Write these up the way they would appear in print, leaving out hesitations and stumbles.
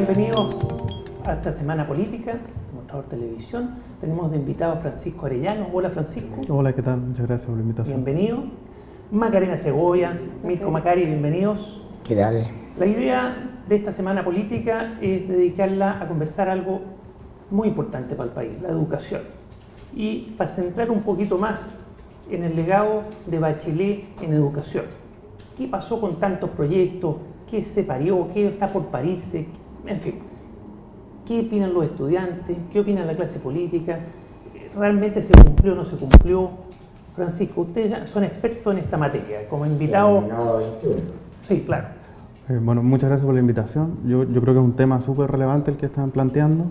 bienvenidos a esta semana política, Mostrador Televisión. Tenemos de invitado a Francisco Arellano. Hola, Francisco. Hola, ¿qué tal? Muchas gracias por la invitación. Bienvenido. Macarena Segovia, Mirko Macari, bienvenidos. ¿Qué tal? La idea de esta semana política es dedicarla a conversar algo muy importante para el país, la educación. Y para centrar un poquito más en el legado de Bachelet en educación. ¿Qué pasó con tantos proyectos? ¿Qué se parió? ¿Qué está por parirse? En fin, ¿qué opinan los estudiantes? ¿Qué opina la clase política? ¿Realmente se cumplió o no se cumplió? Francisco, ustedes son expertos en esta materia, como invitados. No, 21. Sí, claro. Bueno, muchas gracias por la invitación. Yo creo que es un tema súper relevante el que están planteando,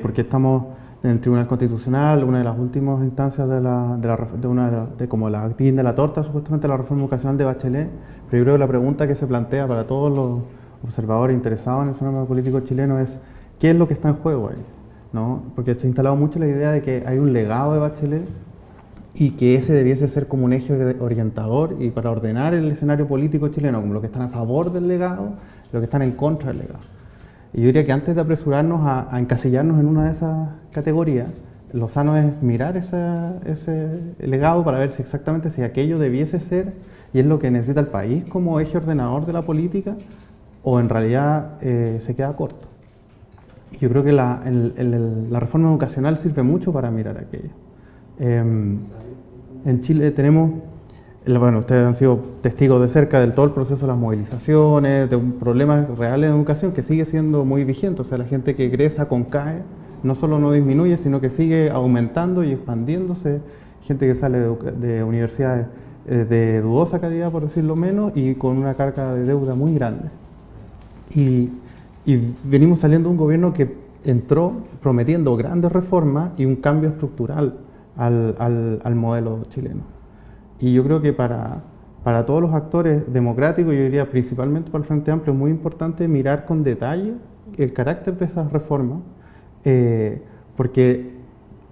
porque estamos en el Tribunal Constitucional, una de las últimas instancias de como la guinda de la torta, supuestamente, la reforma educacional de Bachelet. Pero yo creo que la pregunta que se plantea para todos los observadores interesados en el fenómeno político chileno es ¿qué es lo que está en juego ahí? ¿No? Porque se ha instalado mucho la idea de que hay un legado de Bachelet y que ese debiese ser como un eje orientador y para ordenar el escenario político chileno, como los que están a favor del legado y los que están en contra del legado. Y yo diría que antes de apresurarnos a encasillarnos en una de esas categorías, lo sano es mirar ese legado para ver si exactamente si aquello debiese ser y es lo que necesita el país como eje ordenador de la política o en realidad se queda corto. Y yo creo que la reforma educacional sirve mucho para mirar aquello. En Chile tenemos, bueno, ustedes han sido testigos de cerca de todo el proceso de las movilizaciones, de un problema real en educación que sigue siendo muy vigente. O sea, la gente que egresa con CAE no solo no disminuye, sino que sigue aumentando y expandiéndose. Gente que sale de universidades de dudosa calidad, por decirlo menos, y con una carga de deuda muy grande. Y venimos saliendo de un gobierno que entró prometiendo grandes reformas y un cambio estructural al modelo chileno. Y yo creo que para todos los actores democráticos, yo diría principalmente para el Frente Amplio, es muy importante mirar con detalle el carácter de esas reformas, porque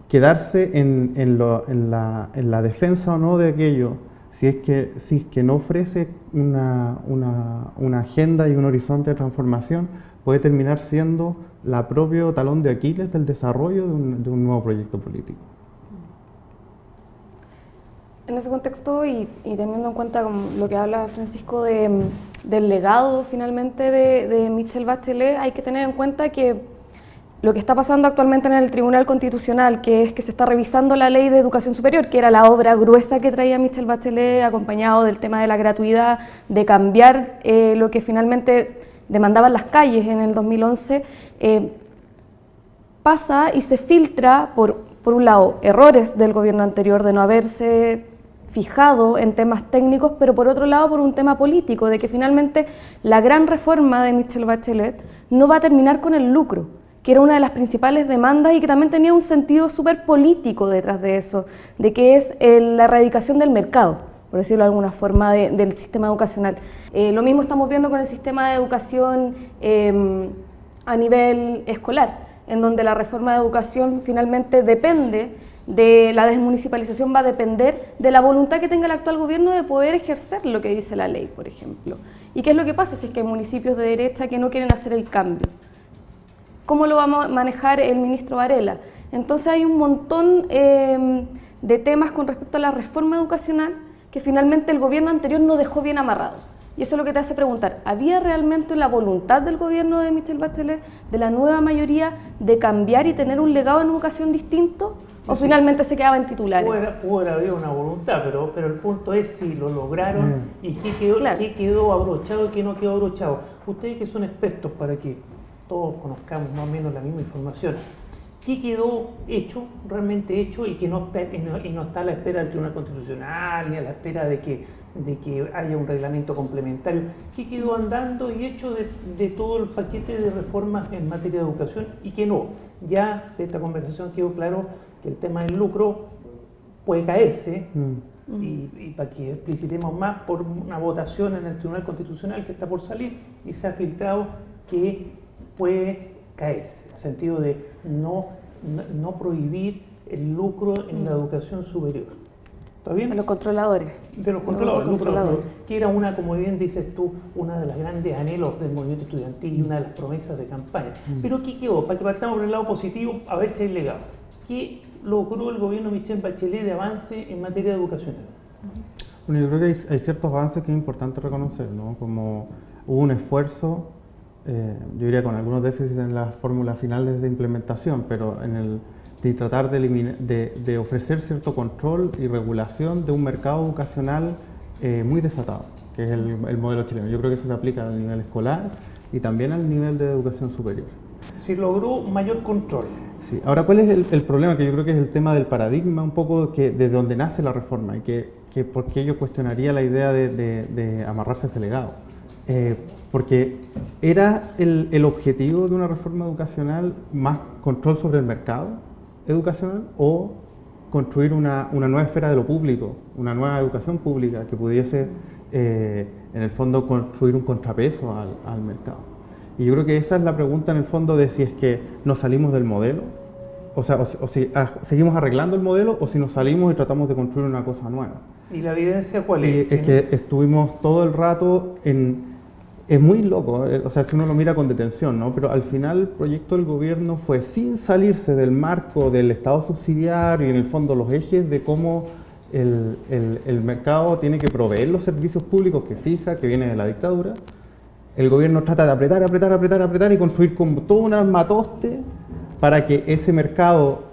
quedarse en la defensa o no de aquello, si es que no ofrece una agenda y un horizonte de transformación, puede terminar siendo la propio talón de Aquiles del desarrollo de un nuevo proyecto político. En ese contexto y teniendo en cuenta lo que habla Francisco del legado finalmente de Michelle Bachelet, hay que tener en cuenta que lo que está pasando actualmente en el Tribunal Constitucional, que es que se está revisando la Ley de Educación Superior, que era la obra gruesa que traía Michelle Bachelet, acompañado del tema de la gratuidad, de cambiar lo que finalmente demandaban las calles en el 2011, pasa y se filtra por un lado errores del gobierno anterior de no haberse fijado en temas técnicos, pero por otro lado por un tema político, de que finalmente la gran reforma de Michelle Bachelet no va a terminar con el lucro, que era una de las principales demandas y que también tenía un sentido súper político detrás de eso, de que es la erradicación del mercado, por decirlo de alguna forma, del sistema educacional. Lo mismo estamos viendo con el sistema de educación a nivel escolar, en donde la reforma de educación finalmente depende de la desmunicipalización, va a depender de la voluntad que tenga el actual gobierno de poder ejercer lo que dice la ley, por ejemplo. ¿Y qué es lo que pasa si es que hay municipios de derecha que no quieren hacer el cambio? ¿Cómo lo va a manejar el ministro Varela? Entonces hay un montón de temas con respecto a la reforma educacional que finalmente el gobierno anterior no dejó bien amarrado. Y eso es lo que te hace preguntar, ¿había realmente la voluntad del gobierno de Michelle Bachelet, de la nueva mayoría, de cambiar y tener un legado en educación distinto? ¿O sí, finalmente se quedaba en titulares? Pudo haber una voluntad, pero el punto es si lo lograron y qué quedó abrochado y qué no quedó abrochado. Ustedes que son expertos para que todos conozcamos más o menos la misma información, ¿qué quedó hecho, realmente hecho y que no está a la espera del Tribunal Constitucional ni a la espera de que haya un reglamento complementario? ¿Qué quedó andando y hecho de todo el paquete de reformas en materia de educación y que no? Ya de esta conversación quedó claro que el tema del lucro puede caerse y para que explicitemos más por una votación en el Tribunal Constitucional que está por salir y se ha filtrado que puede caerse, en el sentido de no prohibir el lucro en la educación superior. ¿Está bien? De los controladores. De los controladores. Que era una, como bien dices tú, una de las grandes anhelos del movimiento estudiantil y una de las promesas de campaña. Pero ¿qué quedó? Para que partamos por el lado positivo, a ver si hay legado. ¿Qué logró el gobierno de Michelle Bachelet de avance en materia de educación? Bueno, yo creo que hay ciertos avances que es importante reconocer, ¿no? Como hubo un esfuerzo, yo diría con algunos déficits en la fórmula final de implementación, pero de tratar de ofrecer cierto control y regulación de un mercado educacional muy desatado, que es el modelo chileno. Yo creo que eso se aplica al nivel escolar y también al nivel de educación superior. Se logró mayor control. Sí. Ahora, ¿cuál es el problema? Que yo creo que es el tema del paradigma, un poco de donde nace la reforma y que por qué yo cuestionaría la idea de amarrarse a ese legado. Porque era el objetivo de una reforma educacional más control sobre el mercado educacional o construir una nueva esfera de lo público, una nueva educación pública que pudiese, en el fondo, construir un contrapeso al mercado. Y yo creo que esa es la pregunta en el fondo de si es que nos salimos del modelo, o si seguimos arreglando el modelo o si nos salimos y tratamos de construir una cosa nueva. ¿Y la evidencia cuál es? Es que estuvimos todo el rato es muy loco, o sea, si uno lo mira con detención, ¿no? Pero al final el proyecto del gobierno fue sin salirse del marco del Estado subsidiario y en el fondo los ejes de cómo el mercado tiene que proveer los servicios públicos que fija, que viene de la dictadura. El gobierno trata de apretar y construir como todo un armatoste para que ese mercado,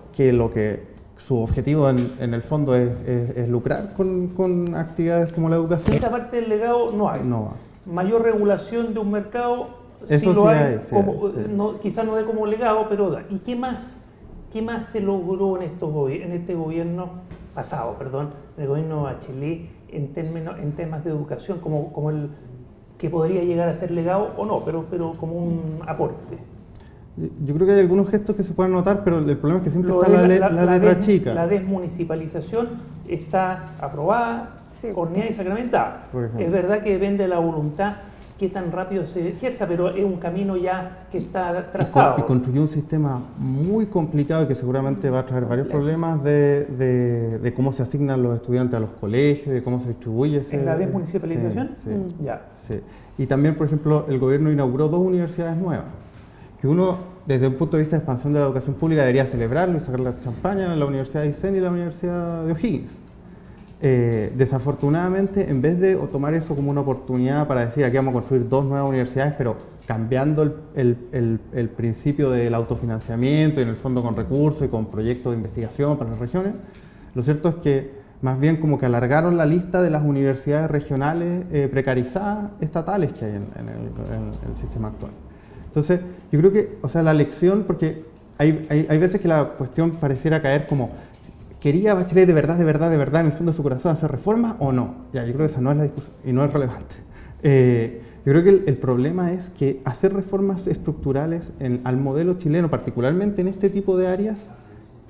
su objetivo en el fondo es lucrar con actividades como la educación. Esa parte del legado no hay. No va. Mayor regulación de un mercado, Eso sí lo sí hay, sí. No, quizás no de como legado, pero da. ¿Y qué más se logró en este gobierno pasado, en el gobierno Bachelet, en temas de educación, como el que podría llegar a ser legado o no, pero como un aporte? Yo creo que hay algunos gestos que se pueden notar, pero el problema es que siempre está la letra chica. La desmunicipalización está aprobada, sí, horneada y sacramentada. Es verdad que depende de la voluntad qué tan rápido se ejerza, pero es un camino ya que está trazado. Y construyó un sistema muy complicado y que seguramente va a traer varios problemas de cómo se asignan los estudiantes a los colegios, de cómo se distribuye ¿En la desmunicipalización? Sí. Ya. Sí. Y también, por ejemplo, el gobierno inauguró 2 universidades nuevas, que uno, desde un punto de vista de expansión de la educación pública, debería celebrarlo y sacar la champaña, la Universidad de Aysén y la Universidad de O'Higgins. Desafortunadamente, en vez de tomar eso como una oportunidad para decir aquí vamos a construir 2 nuevas universidades, pero cambiando el principio del autofinanciamiento y en el fondo con recursos y con proyectos de investigación para las regiones, lo cierto es que más bien como que alargaron la lista de las universidades regionales precarizadas estatales que hay en el sistema actual. Entonces, yo creo que, o sea, la lección, porque hay veces que la cuestión pareciera caer como ¿quería Bachelet de verdad, en el fondo de su corazón hacer reformas o no? Ya, yo creo que esa no es la discusión y no es relevante. Yo creo que el problema es que hacer reformas estructurales al modelo chileno, particularmente en este tipo de áreas,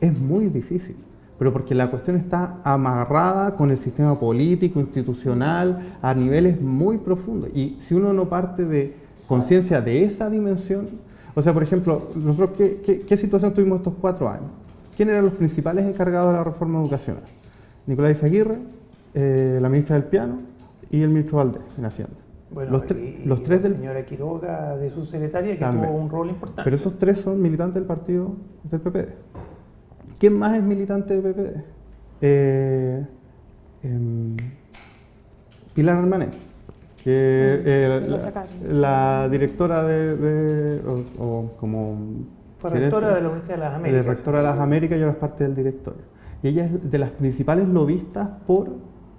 es muy difícil. Pero porque la cuestión está amarrada con el sistema político, institucional, a niveles muy profundos. Y si uno no parte de conciencia de esa dimensión, o sea, por ejemplo, nosotros, ¿qué situación tuvimos estos 4 años? ¿Quiénes eran los principales encargados de la reforma educacional? Nicolás Izaguirre, la ministra del Piano y el ministro Valdés en Hacienda. Bueno, los tres la señora Quiroga, de su secretaria, que también tuvo un rol importante. Pero esos 3 son militantes del partido del PPD. ¿Quién más es militante del PPD? Pilar Armanet, que la directora fue rectora de la Universidad de las Américas. Rectora de las Américas y ahora es parte del directorio. Y ella es de las principales lobistas por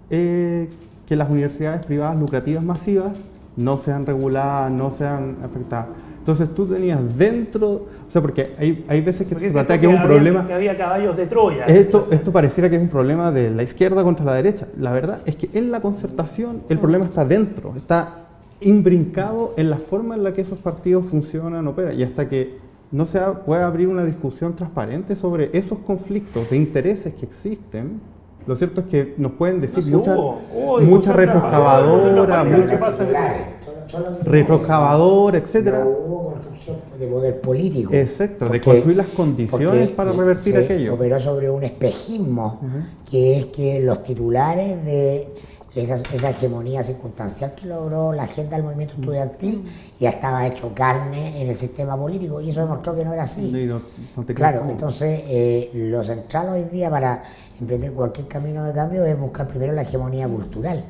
que las universidades privadas lucrativas masivas no sean reguladas, no sean afectadas. Entonces tú tenías dentro, o sea, porque hay veces que se trata que es un problema... Que había caballos de Troya. Esto pareciera que es un problema de la izquierda contra la derecha. La verdad es que en la concertación el problema está dentro, está imbrincado en la forma en la que esos partidos funcionan, operan, y hasta que no pueda abrir una discusión transparente sobre esos conflictos de intereses que existen, Lo cierto es que nos pueden decir No, mucha retroexcavadora, retroexcavadora, etcétera. No hubo construcción de poder político. Exacto, de construir las condiciones para revertir aquello. Operó sobre un espejismo, que es que los titulares de esa hegemonía circunstancial que logró la agenda del movimiento estudiantil ya estaba hecho carne en el sistema político, y eso demostró que no era así. Claro, entonces lo central hoy día para emprender cualquier camino de cambio es buscar primero la hegemonía cultural,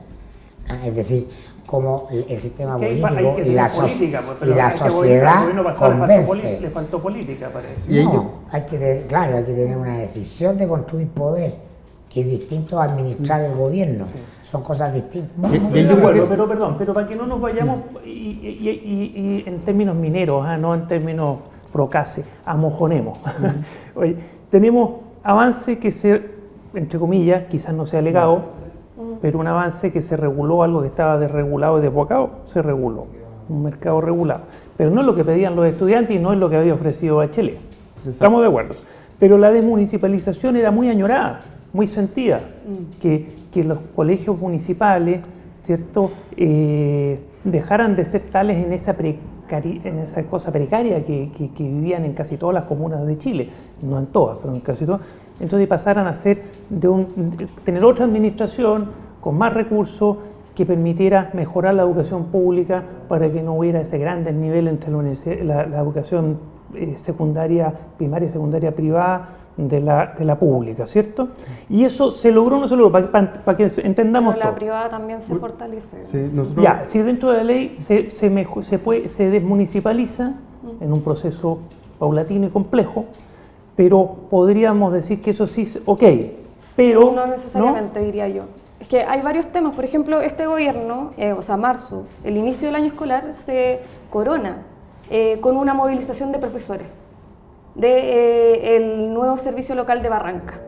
es decir, como el sistema político y la sociedad convence. Le faltó política, parece. No, hay que tener una decisión de construir poder, que es distinto a administrar el gobierno. Son cosas distintas. Pero para que no nos vayamos y en términos mineros, no en términos procase, amojonemos. Oye, tenemos avance que entre comillas, quizás no sea legado, pero un avance que se reguló, algo que estaba desregulado y desbocado, se reguló. Un mercado regulado. Pero no es lo que pedían los estudiantes y no es lo que había ofrecido Bachelet. Estamos de acuerdo. Pero la desmunicipalización era muy añorada, muy sentida, que los colegios municipales, ¿cierto?, dejaran de ser tales en esa cosa precaria que vivían en casi todas las comunas de Chile, no en todas, pero en casi todas. Entonces pasaran a ser tener otra administración con más recursos que permitiera mejorar la educación pública para que no hubiera ese gran desnivel entre la educación secundaria, primaria y secundaria privada de la pública, ¿cierto? Y eso se logró o no se logró, para que entendamos pero la todo. privada también se fortalece. Sí, Ya, si dentro de la ley se desmunicipaliza en un proceso paulatino y complejo, pero podríamos decir que eso sí, ok, pero... No necesariamente, diría yo. Es que hay varios temas, por ejemplo, este gobierno, marzo, el inicio del año escolar, se corona con una movilización de profesores del nuevo servicio local de Barranca,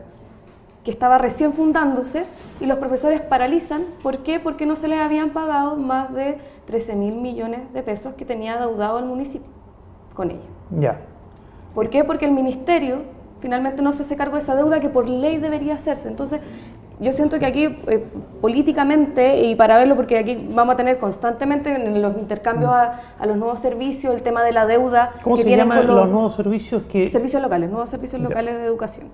que estaba recién fundándose, y los profesores paralizan. ¿Por qué? Porque no se les habían pagado más de 13.000 millones de pesos que tenía adeudado el municipio con ellos. Ya. ¿Por qué? Porque el ministerio finalmente no se hace cargo de esa deuda que por ley debería hacerse. Entonces, yo siento que aquí políticamente, y para verlo, porque aquí vamos a tener constantemente en los intercambios a los nuevos servicios, el tema de la deuda. ¿Cómo que se tienen llaman con los nuevos servicios? Servicios locales, nuevos servicios locales de educación.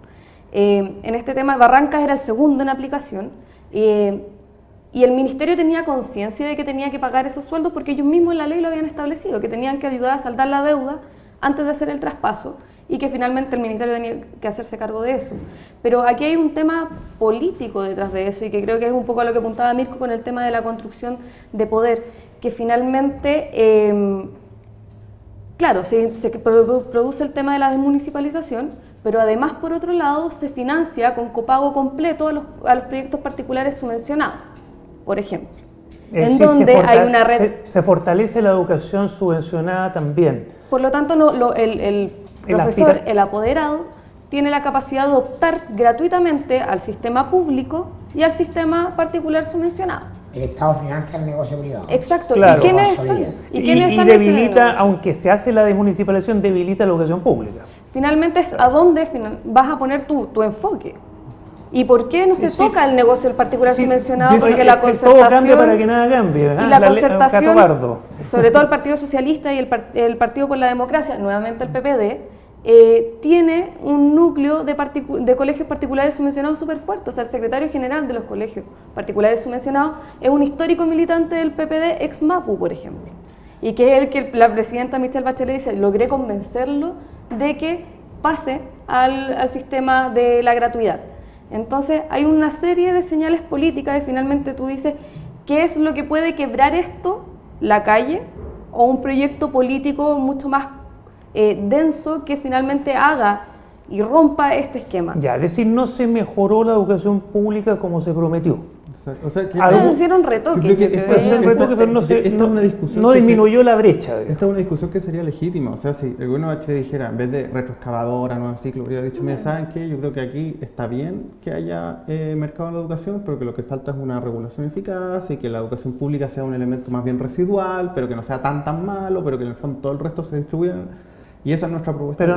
En este tema, Barrancas era el segundo en aplicación, y el ministerio tenía conciencia de que tenía que pagar esos sueldos porque ellos mismos en la ley lo habían establecido, que tenían que ayudar a saldar la deuda antes de hacer el traspaso, y que finalmente el ministerio tenía que hacerse cargo de eso. Pero aquí hay un tema político detrás de eso, y que creo que es un poco a lo que apuntaba Mirko con el tema de la construcción de poder, que finalmente, claro, se produce el tema de la desmunicipalización, pero además, por otro lado, se financia con copago completo a los proyectos particulares subvencionados, por ejemplo. En donde hay una red... Se fortalece la educación subvencionada también. Por lo tanto, el profesor, el apoderado, tiene la capacidad de optar gratuitamente al sistema público y al sistema particular subvencionado. El Estado financia el negocio privado. Exacto. Claro. ¿Y quiénes están? Y debilita, aunque se hace la desmunicipalización, debilita la educación pública. Finalmente es a dónde vas a poner tu enfoque. ¿Y por qué no se toca el negocio del particular subvencionado? Porque la concertación... Todo cambia para que nada cambie. Y la concertación, sobre todo el Partido Socialista y el Partido por la Democracia, nuevamente el PPD, tiene un núcleo de colegios particulares subvencionados súper fuerte. O sea, el secretario general de los colegios particulares subvencionados es un histórico militante del PPD, ex MAPU, por ejemplo. Y que es el que la presidenta Michelle Bachelet dice, logré convencerlo de que pase al sistema de la gratuidad. Entonces hay una serie de señales políticas y finalmente tú dices, ¿qué es lo que puede quebrar esto? ¿La calle? ¿O un proyecto político mucho más denso que finalmente haga y rompa este esquema? Ya, es decir, no se mejoró la educación pública como se prometió. O sea, hicieron retoques. Pero no disminuyó la brecha. Esta es una discusión que sería legítima. O sea, si el gobierno de Bachelet dijera, en vez de retroexcavadora, nuevo ciclo, habría dicho, mira, ¿saben qué? Yo creo que aquí está bien que haya mercado en la educación, pero que lo que falta es una regulación eficaz y que la educación pública sea un elemento más bien residual, pero que no sea tan malo, pero que en el fondo todo el resto se distribuya Y esa es nuestra propuesta. Pero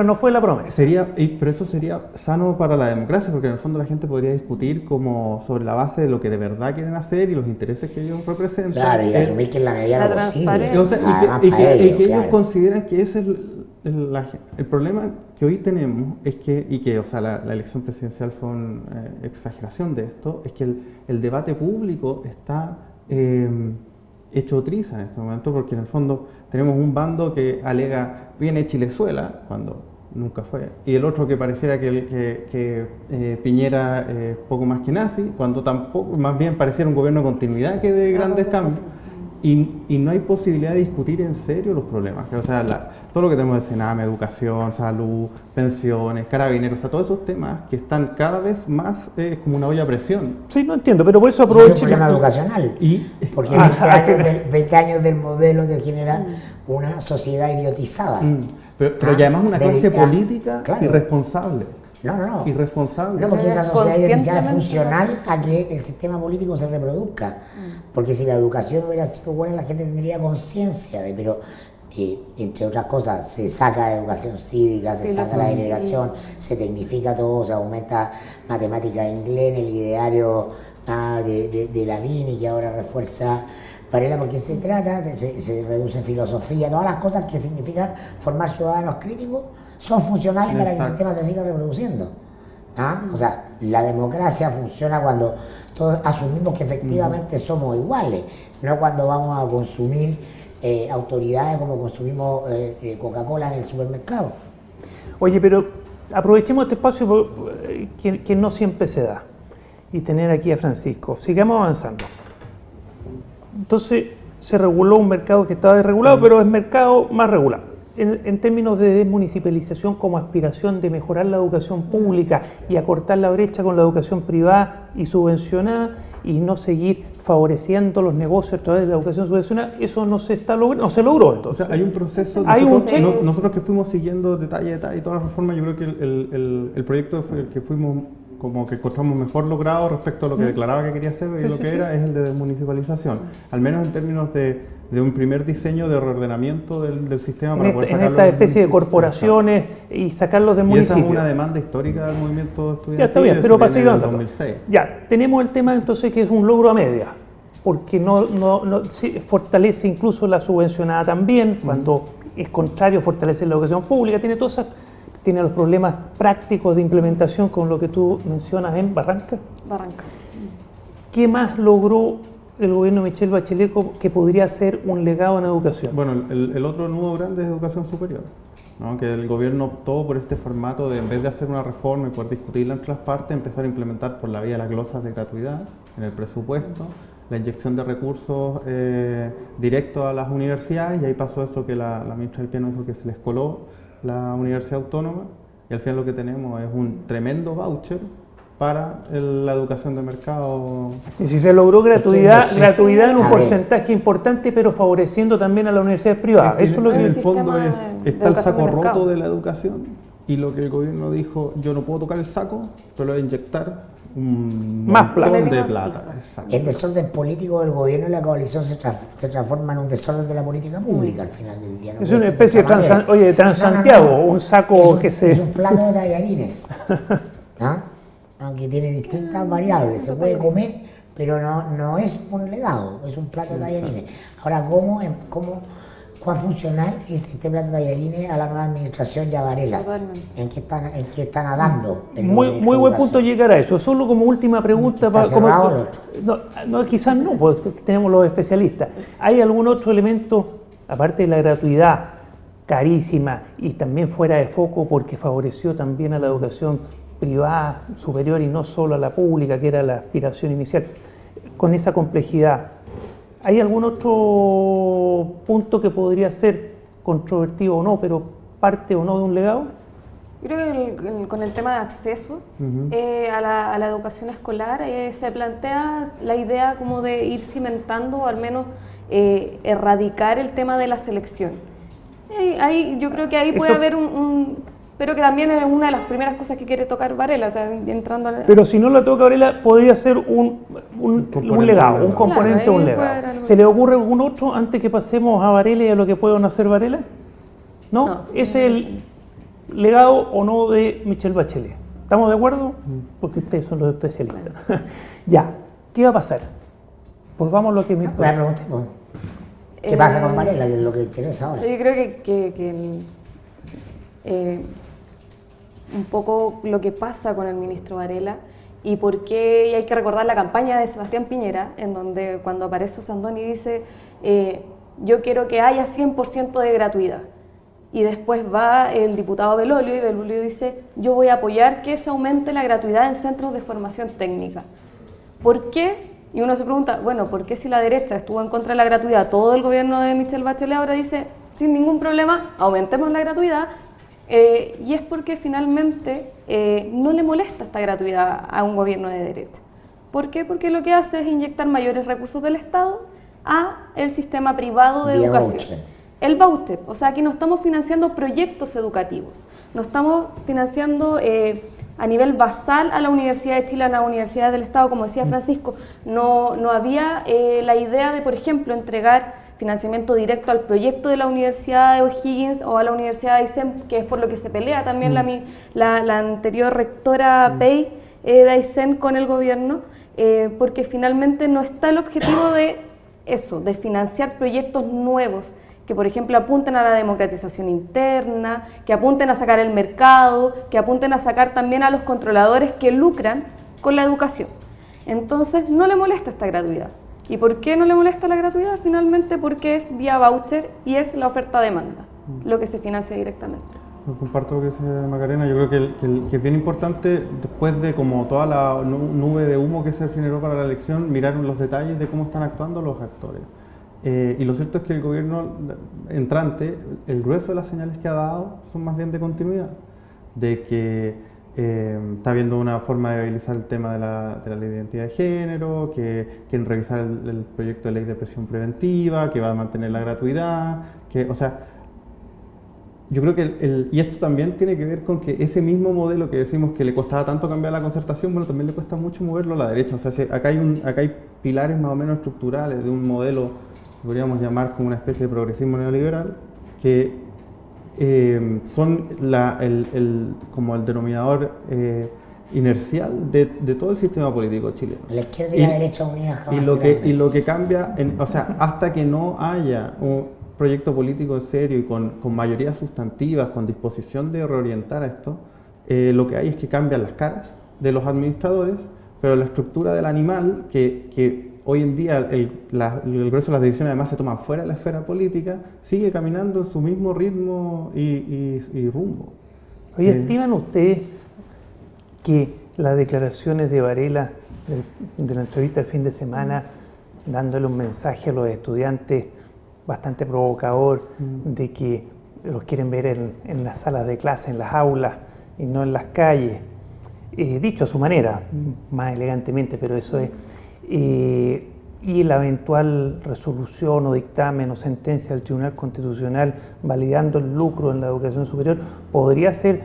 no fue la promesa. Pero eso sería sano para la democracia, porque en el fondo la gente podría discutir como sobre la base de lo que de verdad quieren hacer y los intereses que ellos representan. Claro, y asumir que en la medida de lo posible. Y que ellos consideran que ese es el problema que hoy tenemos, es que, o sea, la elección presidencial fue una exageración de esto, es que el debate público está hecho triza en este momento, porque en el fondo tenemos un bando que alega viene Chilezuela, cuando nunca fue, y el otro que pareciera que Piñera es poco más que nazi, cuando tampoco, más bien pareciera un gobierno de continuidad que de grandes cambios. Y no hay posibilidad de discutir en serio los problemas. O sea, todo lo que tenemos de Sename, educación, salud, pensiones, carabineros, o sea, todos esos temas que están cada vez más como una olla a presión. Sí, no entiendo, pero por eso aprovecho. Es un problema educacional. Porque 20 años del modelo te genera una sociedad idiotizada. Pero además una clase política irresponsable. No. Irresponsable. No, porque esa sociedad idiotizada es funcional a que el sistema político se reproduzca. Porque si la educación hubiera sido buena, la gente tendría conciencia de, pero entre otras cosas, se saca la educación cívica, se saca la generación, se tecnifica todo, se aumenta matemática e inglés en el ideario de Lavín, y que ahora refuerza Varela, porque se trata, se reduce filosofía, todas las cosas que significan formar ciudadanos críticos son funcionales para que el sistema se siga reproduciendo. O sea, la democracia funciona cuando todos asumimos que efectivamente somos iguales, no cuando vamos a consumir autoridades como consumimos Coca-Cola en el supermercado. Oye, pero aprovechemos este espacio que no siempre se da, y tener aquí a Francisco. Sigamos avanzando. Entonces, se reguló un mercado que estaba desregulado, pero es mercado más regulado. En términos de desmunicipalización como aspiración de mejorar la educación pública y acortar la brecha con la educación privada y subvencionada, y no seguir favoreciendo los negocios a través de la educación subvencionada, eso no se logró entonces. O sea, hay un proceso, nosotros que fuimos siguiendo detalle a detalle todas las reformas, yo creo que el proyecto fue el que fuimos como que encontramos mejor logrado respecto a lo que declaraba que quería hacer y lo que era, es el de desmunicipalización, al menos en términos de un primer diseño de reordenamiento del sistema para poder sacarlo. En esta especie de corporaciones y sacarlos del municipio. Y esa es una demanda histórica del movimiento estudiantil. Ya está bien, pero para seguir avanzando. Ya, tenemos el tema entonces que es un logro a media, porque fortalece incluso la subvencionada también, cuando es contrario fortalece la educación pública, tiene los problemas prácticos de implementación con lo que tú mencionas en Barranca. ¿Qué más logró el gobierno de Michelle Bachelet que podría ser un legado en educación? Bueno, el otro nudo grande es educación superior, ¿no? Que el gobierno optó por este formato de, en vez de hacer una reforma y poder discutirla entre las partes, empezar a implementar por la vía de las glosas de gratuidad en el presupuesto, la inyección de recursos directos a las universidades, y ahí pasó esto que la ministra del Piano dijo que se les coló la Universidad Autónoma, y al final lo que tenemos es un tremendo voucher para la educación de mercado. Y si se logró gratuidad en un porcentaje importante, pero favoreciendo también a las universidades privadas. Eso es lo que en el fondo está el saco roto de la educación, y lo que el gobierno dijo, yo no puedo tocar el saco, pero voy a inyectar un montón de plata. El desorden político del gobierno y la coalición se transforma en un desorden de la política pública al final del día. Es una especie de Transantiago, un saco que se... Es un plato de tallarines, aunque tiene distintas variables, se puede comer, pero no es un legado, es un plato de tallarines. Ahora, ¿cuán funcional es este plato de tallarines a la nueva administración Varela? ¿En qué está nadando? Muy buen punto llegar a eso. Solo como última pregunta, quizás no, porque tenemos los especialistas. ¿Hay algún otro elemento, aparte de la gratuidad carísima y también fuera de foco porque favoreció también a la educación privada superior y no solo a la pública, que era la aspiración inicial, con esa complejidad? ¿Hay algún otro punto que podría ser controvertido o no, pero parte o no de un legado? Creo que con el tema de acceso a la educación escolar se plantea la idea como de ir cimentando o al menos erradicar el tema de la selección. Yo creo que ahí puede haber pero que también es una de las primeras cosas que quiere tocar Varela, o sea, entrando Pero si no la toca Varela, podría ser un legado, un componente de un legado. ¿Se le ocurre algún otro antes que pasemos a Varela y a lo que puede hacer Varela? ¿No? Ese es el legado o no de Michelle Bachelet. ¿Estamos de acuerdo? Porque ustedes son los especialistas. Ya, ¿qué va a pasar? Volvamos a lo que me Claro, ¿qué pasa con Varela? Que es lo que interesa ahora. Sí, yo creo que un poco lo que pasa con el ministro Varela y por qué, y hay que recordar la campaña de Sebastián Piñera, en donde cuando aparece Osandoni dice yo quiero que haya 100% de gratuidad. Y después va el diputado Belolio y Belolio dice yo voy a apoyar que se aumente la gratuidad en centros de formación técnica. ¿Por qué? Y uno se pregunta, bueno, ¿por qué si la derecha estuvo en contra de la gratuidad, todo el gobierno de Michelle Bachelet ahora dice sin ningún problema, aumentemos la gratuidad? Y es porque finalmente no le molesta esta gratuidad a un gobierno de derecha. ¿Por qué? Porque lo que hace es inyectar mayores recursos del Estado a el sistema privado de educación. Voucher. El voucher, o sea, aquí no estamos financiando proyectos educativos, no estamos financiando a nivel basal a la Universidad de Chile, a las universidades del Estado, como decía Francisco. No había la idea de, por ejemplo, entregar financiamiento directo al proyecto de la Universidad de O'Higgins o a la Universidad de Aysén, que es por lo que se pelea también la anterior rectora Pei de Aysén con el gobierno, porque finalmente no está el objetivo de eso, de financiar proyectos nuevos, que por ejemplo apunten a la democratización interna, que apunten a sacar el mercado, que apunten a sacar también a los controladores que lucran con la educación. Entonces no le molesta esta gratuidad. ¿Y por qué no le molesta la gratuidad? Finalmente porque es vía voucher y es la oferta-demanda, lo que se financia directamente. Comparto lo que dice Macarena. Yo creo que es bien importante, después de como toda la nube de humo que se generó para la elección, mirar los detalles de cómo están actuando los actores. Y lo cierto es que el gobierno entrante, el grueso de las señales que ha dado son más bien de continuidad, de que está viendo una forma de viabilizar el tema de la ley de identidad de género, que quieren revisar el proyecto de ley de prisión preventiva, que va a mantener la gratuidad, o sea, yo creo que y esto también tiene que ver con que ese mismo modelo que decimos que le costaba tanto cambiar la concertación, bueno, también le cuesta mucho moverlo a la derecha. O sea, acá hay pilares más o menos estructurales de un modelo podríamos llamar como una especie de progresismo neoliberal, que son como el denominador inercial de todo el sistema político chileno. La izquierda y la derecha unidas jamás y lo que cambia, o sea, hasta que no haya un proyecto político serio y con mayorías sustantivas, con disposición de reorientar a esto, lo que hay es que cambian las caras de los administradores, pero la estructura del animal, que hoy en día el grueso de las decisiones además se toman fuera de la esfera política, sigue caminando en su mismo ritmo y rumbo. Oye, ¿estiman ustedes que las declaraciones de Varela de la entrevista del fin de semana, dándole un mensaje a los estudiantes bastante provocador, de que los quieren ver en las salas de clase, en las aulas y no en las calles, dicho a su manera, más elegantemente, pero eso es, y la eventual resolución o dictamen o sentencia del Tribunal Constitucional validando el lucro en la educación superior, podría ser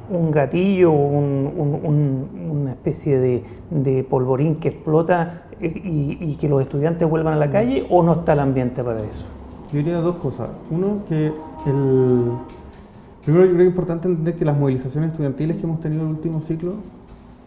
un gatillo, una especie de polvorín que explota y que los estudiantes vuelvan a la calle, o no está el ambiente para eso? Yo diría dos cosas. Uno, primero yo creo que es importante entender que las movilizaciones estudiantiles que hemos tenido en el último ciclo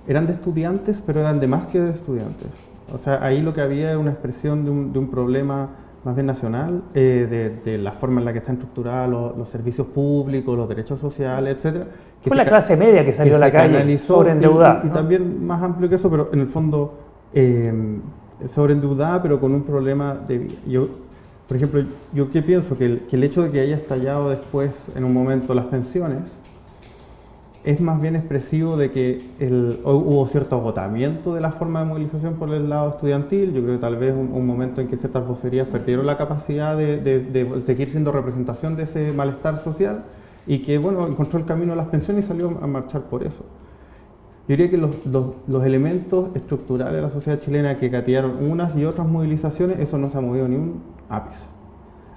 eran de estudiantes, pero eran de más que de estudiantes. O sea, ahí lo que había era una expresión de un problema más bien nacional, de la forma en la que están estructurados los servicios públicos, los derechos sociales, etcétera. Fue la clase media que salió a la calle sobreendeudada. Y también más amplio que eso, pero en el fondo sobreendeudada, pero con un problema de vida. Por ejemplo, yo qué pienso, que el hecho de que haya estallado después, en un momento, las pensiones, es más bien expresivo de que hubo cierto agotamiento de la forma de movilización por el lado estudiantil. Yo creo que tal vez un momento en que ciertas vocerías perdieron la capacidad de seguir siendo representación de ese malestar social, y que, bueno, encontró el camino a las pensiones y salió a marchar por eso. Yo diría que los elementos estructurales de la sociedad chilena que gatearon unas y otras movilizaciones, eso no se ha movido ni un ápice.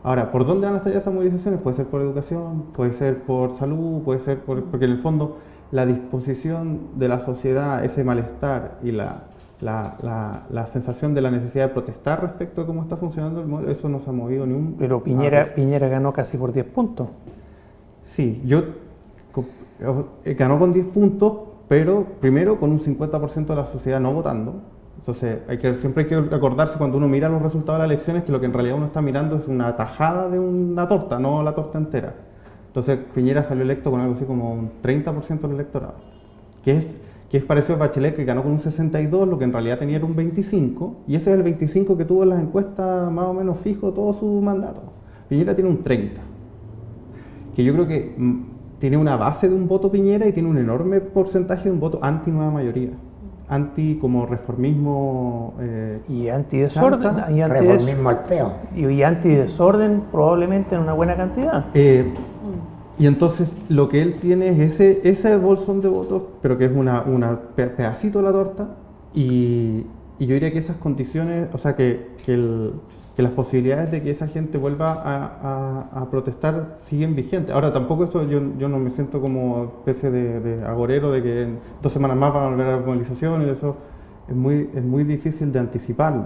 Ahora, ¿por dónde van a estallar esas movilizaciones? Puede ser por educación, puede ser por salud, puede ser porque en el fondo la disposición de la sociedad, ese malestar y la sensación de la necesidad de protestar respecto de cómo está funcionando el modelo, eso no se ha movido ni un... Pero Piñera ganó casi por 10 puntos. Sí, ganó con 10 puntos, pero primero con un 50% de la sociedad no votando. Entonces siempre hay que acordarse cuando uno mira los resultados de las elecciones que lo que en realidad uno está mirando es una tajada de una torta, no la torta entera. Entonces Piñera salió electo con algo así como un 30% del electorado, que es parecido a Bachelet, que ganó con un 62%, lo que en realidad tenía era un 25%, y ese es el 25% que tuvo en las encuestas más o menos fijo todo su mandato. Piñera tiene un 30%, que yo creo que tiene una base de un voto Piñera y tiene un enorme porcentaje de un voto anti-nueva mayoría. Anti como reformismo y antidesorden reformismo al peo y antidesorden probablemente en una buena cantidad. Y entonces lo que él tiene es ese bolsón de votos, pero que es una pedacito de la torta, y yo diría que esas condiciones, o sea que las posibilidades de que esa gente vuelva a protestar siguen vigentes. Ahora tampoco esto, yo no me siento como especie de agorero de que en 2 semanas más van a volver a la movilización, y eso es muy difícil de anticiparlo.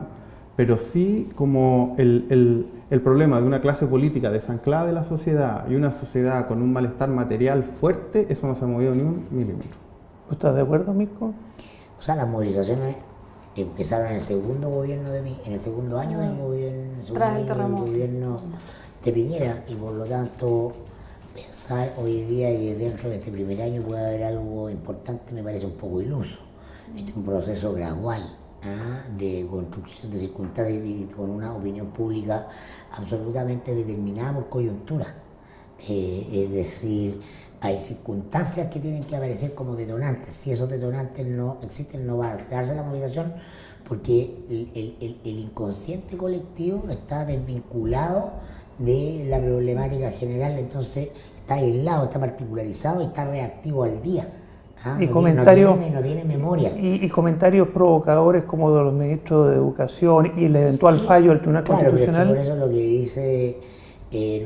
Pero sí como el problema de una clase política desanclada de la sociedad y una sociedad con un malestar material fuerte, eso no se ha movido ni un milímetro. ¿Estás de acuerdo, Mirko? O sea, las movilizaciones empezaron en el segundo gobierno en el segundo año del gobierno de Piñera, y por lo tanto pensar hoy día que dentro de este primer año puede haber algo importante me parece un poco iluso. Este es un proceso gradual de construcción de circunstancias y con una opinión pública absolutamente determinada por coyuntura. Es decir, hay circunstancias que tienen que aparecer como detonantes. Si esos detonantes no existen, no va a darse la movilización, porque el inconsciente colectivo está desvinculado de la problemática general, entonces está aislado, está particularizado y está reactivo al día. Y comentarios, no tiene memoria. Y comentarios provocadores como de los ministros de Educación y el eventual fallo del Tribunal Constitucional. Por eso lo que dice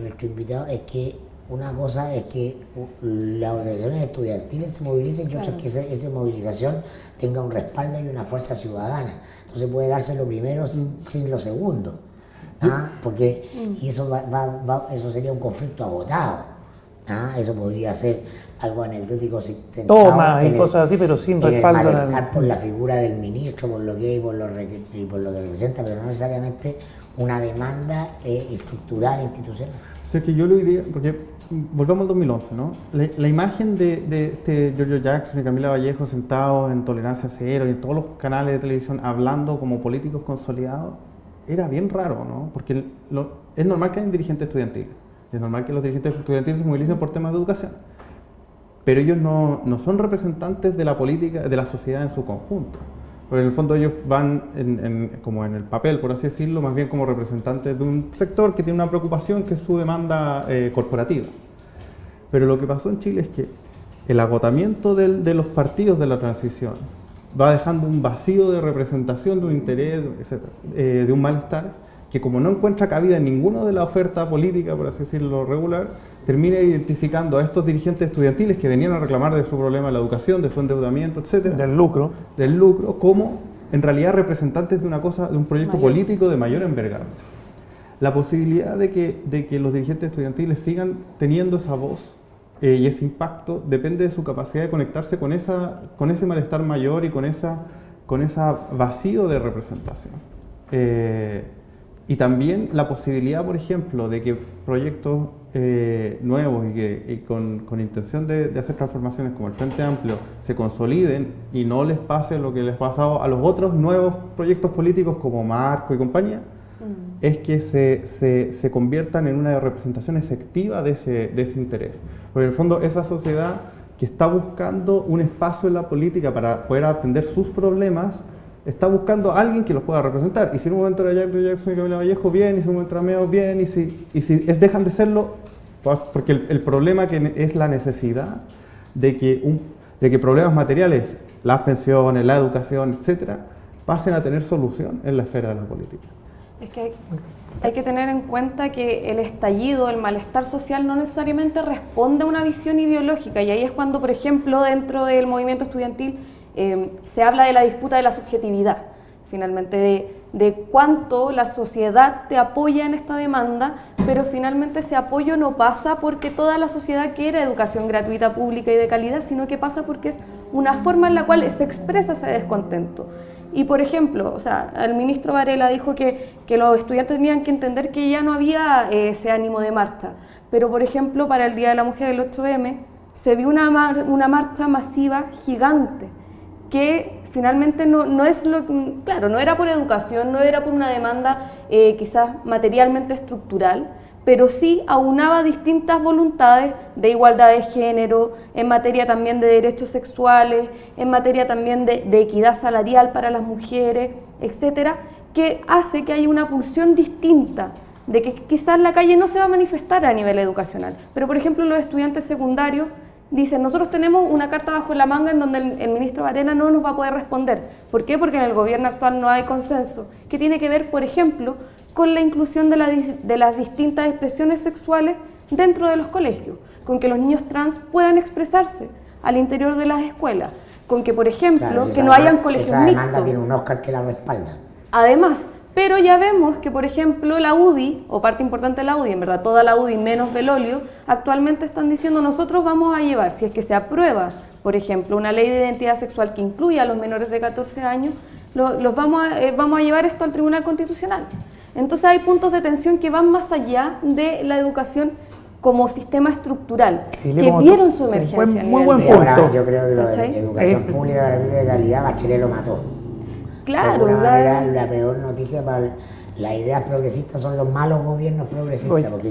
nuestro invitado es que una cosa es que las organizaciones estudiantiles se movilicen y otra es que esa movilización tenga un respaldo y una fuerza ciudadana. Entonces puede darse lo primero sin lo segundo. Porque y eso eso sería un conflicto agotado. Eso podría ser algo anecdótico toma y cosas así, pero sin respaldo. El malestar por la figura del ministro, por lo que hay, por lo que representa, pero no necesariamente una demanda estructural, institucional. O sea, que yo lo diría, porque volvamos al 2011, ¿no? La imagen de Giorgio Jackson y Camila Vallejo sentados en Tolerancia Cero y en todos los canales de televisión hablando como políticos consolidados era bien raro, ¿no? Porque es normal que hayan dirigentes estudiantiles, es normal que los dirigentes estudiantiles se movilicen por temas de educación, pero ellos no son representantes de la política, de la sociedad en su conjunto. Porque en el fondo ellos van como en el papel, por así decirlo, más bien como representantes de un sector que tiene una preocupación que es su demanda corporativa. Pero lo que pasó en Chile es que el agotamiento de los partidos de la transición va dejando un vacío de representación, de un interés, etc., de un malestar, que como no encuentra cabida en ninguna de la oferta política, por así decirlo, regular, termina identificando a estos dirigentes estudiantiles que venían a reclamar de su problema de la educación, de su endeudamiento, etcétera, del lucro, como en realidad representantes de una cosa, de un proyecto político de mayor envergadura. La posibilidad de que los dirigentes estudiantiles sigan teniendo esa voz y ese impacto depende de su capacidad de conectarse con ese malestar mayor y con ese vacío de representación. Y también la posibilidad, por ejemplo, de que proyectos nuevos y con intención de hacer transformaciones como el Frente Amplio se consoliden y no les pase lo que les ha pasado a los otros nuevos proyectos políticos como Marco y compañía, es que se conviertan en una representación efectiva de ese interés. Porque en el fondo esa sociedad que está buscando un espacio en la política para poder atender sus problemas, está buscando a alguien que los pueda representar. Y si en un momento era Jackson y Camila Vallejo, bien, y si en un momento era Meo, bien, y si dejan de serlo, pues, porque el problema que es la necesidad de que problemas materiales, las pensiones, la educación, etcétera, pasen a tener solución en la esfera de la política. Es que hay que tener en cuenta que el estallido, el malestar social no necesariamente responde a una visión ideológica, y ahí es cuando, por ejemplo, dentro del movimiento estudiantil se habla de la disputa de la subjetividad, finalmente de cuánto la sociedad te apoya en esta demanda, pero finalmente ese apoyo no pasa porque toda la sociedad quiere educación gratuita, pública y de calidad, sino que pasa porque es una forma en la cual se expresa ese descontento. Y por ejemplo, o sea, el ministro Varela dijo que los estudiantes tenían que entender que ya no había ese ánimo de marcha, pero por ejemplo para el Día de la Mujer, el 8M, se vio una marcha masiva gigante, que finalmente no es lo, claro, no era por educación, no era por una demanda quizás materialmente estructural, pero sí aunaba distintas voluntades de igualdad de género, en materia también de derechos sexuales, en materia también de equidad salarial para las mujeres, etcétera, que hace que haya una pulsión distinta, de que quizás la calle no se va a manifestar a nivel educacional, pero por ejemplo los estudiantes secundarios dicen, nosotros tenemos una carta bajo la manga en donde el ministro Varela no nos va a poder responder. ¿Por qué? Porque en el gobierno actual no hay consenso, que tiene que ver, por ejemplo, con la inclusión de las distintas expresiones sexuales dentro de los colegios, con que los niños trans puedan expresarse al interior de las escuelas, con que, por ejemplo, claro, que no hayan colegios esa demanda mixtos. Tiene un Oscar que la respalda. Además, pero ya vemos que, por ejemplo, la UDI, o parte importante de la UDI, en verdad toda la UDI menos Belolio, actualmente están diciendo nosotros vamos a llevar, si es que se aprueba, por ejemplo, una ley de identidad sexual que incluya a los menores de 14 años, vamos a llevar esto al Tribunal Constitucional. Entonces hay puntos de tensión que van más allá de la educación como sistema estructural, que vieron su emergencia. Muy buen Sí, punto. ahora yo creo que lo de ¿Cachai? educación pública gratuita de calidad, Bachelet lo mató. Claro, de alguna manera, la peor noticia para las ideas progresistas son los malos gobiernos progresistas. Oye, porque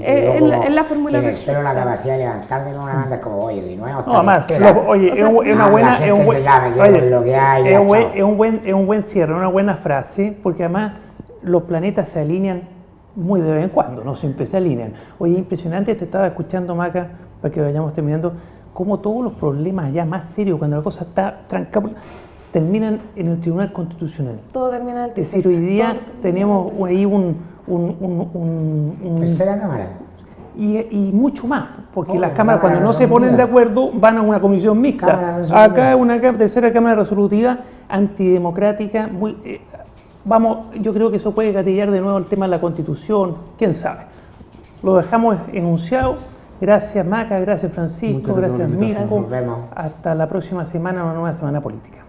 es la fórmula en el suelo la perfecta. capacidad de levantar de una banda es como, oye, de nuevo. No, además, oye, O sea, es una buena, la es un gente buen, se llama, yo oye, con lo que hay, es ya, un buen, chao. es un buen cierre, una buena frase, porque además los planetas se alinean muy de vez en cuando, no siempre se alinean. Oye, impresionante, te estaba escuchando, Maca, para que vayamos terminando, cómo todos los problemas ya más serios, cuando la cosa está trancada, terminan en el Tribunal Constitucional. todo termina en el Es decir, hoy día tenemos ahí Tercera cámara. y mucho más, porque Oh, las cámaras cámara cuando no se ponen de resolutiva. acuerdo van a una comisión mixta. Cámara resolutiva. Acá es una tercera cámara resolutiva antidemocrática, yo creo que eso puede gatillar de nuevo el tema de la Constitución, quién sabe. Lo dejamos enunciado. Gracias Maca, gracias Francisco, Muchas gracias gracias por la invitación. Mirko. Nos vemos. Hasta la próxima semana, una nueva semana política.